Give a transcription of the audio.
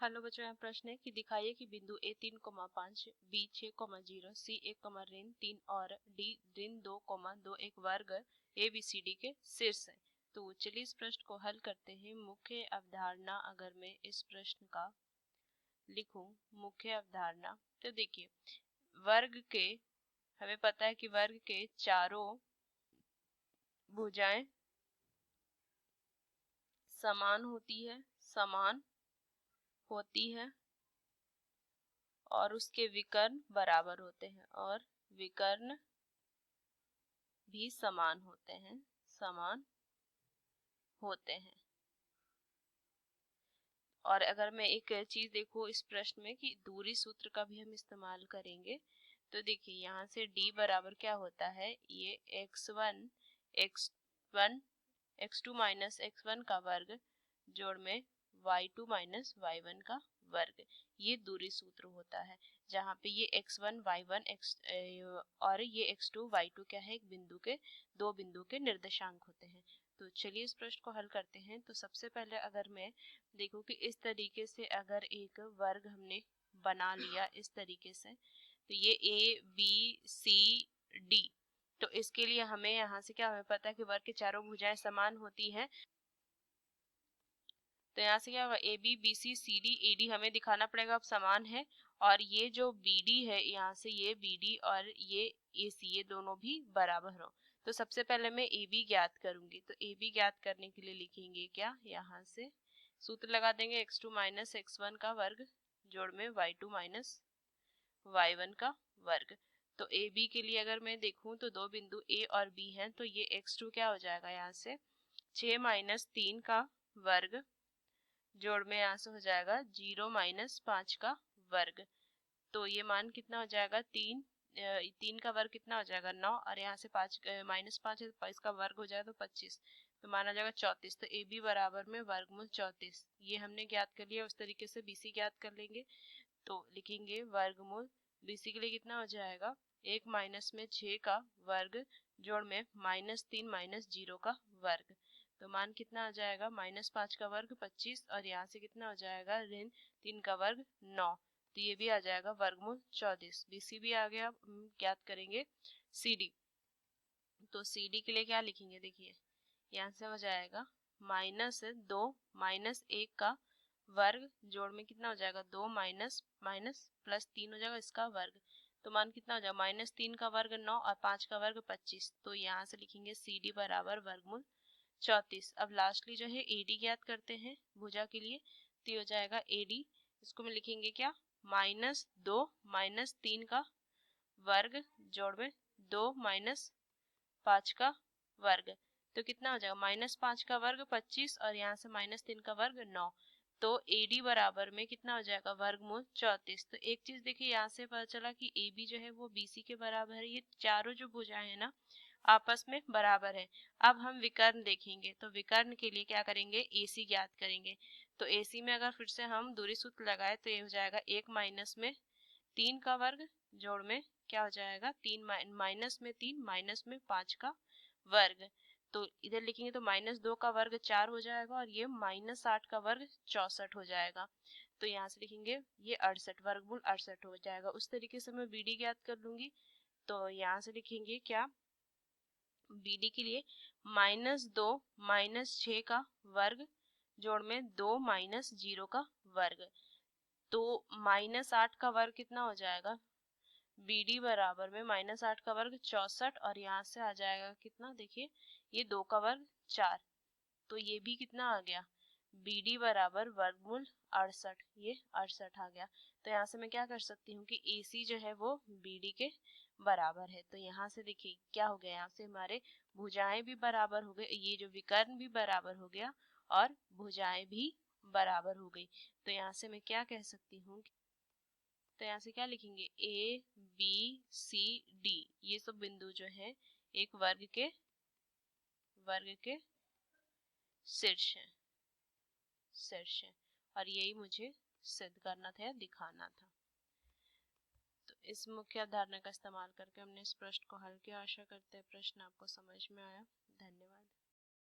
Hello बच्चों, यहाँ प्रश्न है कि दिखाइए कि बिंदु ए 3,5, बी 6,0, सी 1,3 और डी ऋण 2,2 एक वर्ग ए बी सी डी के शीर्ष है। तो चलिए इस प्रश्न को हल करते हैं। मुख्य अवधारणा अगर मैं इस प्रश्न का लिखूं, मुख्य अवधारणा, तो देखिए वर्ग के, हमें पता है कि वर्ग के चारों भुजाएं समान होती है और उसके विकर्ण बराबर होते हैं और विकर्ण भी समान होते हैं। और अगर मैं एक चीज देखूं इस प्रश्न में कि दूरी सूत्र का भी हम इस्तेमाल करेंगे, तो देखिए यहाँ से d बराबर क्या होता है, ये x2 माइनस x1 का वर्ग जोड़ में y2 माइनस y1 का वर्ग, ये दूरी सूत्र होता है। जहाँ पे ये x1 y1 और ये x2 y2 क्या है, दो बिंदु के निर्देशांक होते हैं। तो चलिए इस प्रश्न को हल करते हैं। तो सबसे पहले अगर मैं देखूं कि इस तरीके से अगर एक वर्ग हमने बना लिया इस तरीके से, तो ये a b c d, तो इसके लिए हमें यहाँ से क्या, हमें पता है कि वर्ग की चारों भुजाएं समान होती हैं। तो यहाँ से क्या होगा, A B B C C D A D हमें दिखाना पड़ेगा अब समान है, और ये जो बी डी है यहाँ से ये बी डी और ये ए सी ये दोनों भी बराबर हो। तो सबसे पहले मैं ए बी ज्ञात करूंगी। तो ए बी ज्ञात करने के लिए लिखेंगे क्या, यहाँ से सूत्र लगा देंगे x2 माइनस x1 का वर्ग जोड़ में y2 माइनस y1 का वर्ग। तो ए बी के लिए अगर मैं देखूं तो दो बिंदु ए और बी हैं, तो ये x2 क्या हो जाएगा, यहाँ से 6 माइनस 3 का वर्ग जोड़ में यहाँ से हो जाएगा 0 माइनस 5 का वर्ग। तो ये मान कितना हो जाएगा, 3 का वर्ग कितना हो जाएगा 9, और यहाँ से 5 माइनस 5 है तो इसका वर्ग हो जाएगा तो 25, तो माना जाएगा 34। तो ए बी बराबर में वर्गमूल 34, ये हमने ज्ञात कर लिया। उस तरीके से बी सी ज्ञात कर लेंगे। तो लिखेंगे वर्गमूल बी सी के लिए कितना हो जाएगा, 1 माइनस में 6 का वर्ग जोड़ में -3 माइनस 0 का वर्ग। तो मान कितना आ जाएगा, -5 का वर्ग 25, और यहाँ से कितना हो जाएगा ऋण 3 का वर्ग 9, तो ये भी आ जाएगा वर्गमूल 34। बीसी भी आ गया। ज्ञात करेंगे सी डी। तो सी डी के लिए क्या लिखेंगे, देखिए यहाँ से हो जाएगा -2 माइनस 1 का वर्ग जोड़ में कितना हो जाएगा 2 माइनस माइनस प्लस 3 हो जाएगा इसका वर्ग। तो मान कितना हो जाएगा, -3 का वर्ग 9 और 5 का वर्ग 25। तो यहाँ से लिखेंगे सी डी बराबर वर्गमूल 34। अब लास्टली जो है ए डी ज्ञात करते हैं भुजा के लिए। तो हो जाएगा ए डी, इसको में लिखेंगे क्या, -2 माइनस 3 का वर्ग जोड़ में 2 माइनस 5 का वर्ग। तो कितना हो जाएगा, -5 का वर्ग 25 और यहाँ से -3 का वर्ग 9। तो ए डी बराबर में कितना हो जाएगा, वर्गमूल 34। तो एक चीज देखिए यहाँ से पता चला कि ए बी जो है वो बी सी के बराबर है। ये चारों जो भुजाएं है ना आपस में बराबर है। अब हम विकर्ण देखेंगे। तो विकर्ण के लिए क्या करेंगे, ए सी ज्ञात करेंगे। तो ए सी में अगर फिर से हम दूरी सूत्र लगाए तो ये हो जाएगा 1 माइनस में 3 का वर्ग जोड़ में क्या हो जाएगा, 3 माइनस में 3 माइनस में 5 का वर्ग। तो इधर लिखेंगे तो -2 का वर्ग 4 हो जाएगा और ये -8 का वर्ग 64 हो जाएगा। तो यहाँ से लिखेंगे ये 68, वर्गमूल 68 हो जाएगा। उस तरीके से मैं बी डी ज्ञात कर लूंगी। तो यहाँ से लिखेंगे क्या, बी डी के लिए -2 माइनस 6 का वर्ग जोड़ में 2 माइनस 0 का वर्ग। तो -8 का वर्ग कितना हो जाएगा, बी डी बराबर में -8 का वर्ग 64, और यहाँ से आ जाएगा कितना, देखिए ये 2 का वर्ग 4, तो ये भी कितना आ गया, बी डी बराबर वर्गमूल 68, ये 68 आ गया। तो यहाँ से मैं क्या कर सकती हूँ कि ए सी जो है वो बी डी के बराबर है। तो यहाँ से देखिए क्या हो गया, यहाँ से हमारे भुजाएं भी बराबर हो गए, ये जो विकर्ण भी बराबर हो गया और भुजाएं भी बराबर हो गई। तो यहाँ से मैं क्या कह सकती हूँ, तो यहाँ से क्या लिखेंगे, ए बी सी डी ये सब बिंदु जो है एक वर्ग के शीर्ष है और यही मुझे सिद्ध करना था या दिखाना था। तो इस मुख्य अवधारणा का इस्तेमाल करके हमने इस प्रश्न को हल किया। आशा करते हैं प्रश्न आपको समझ में आया। धन्यवाद।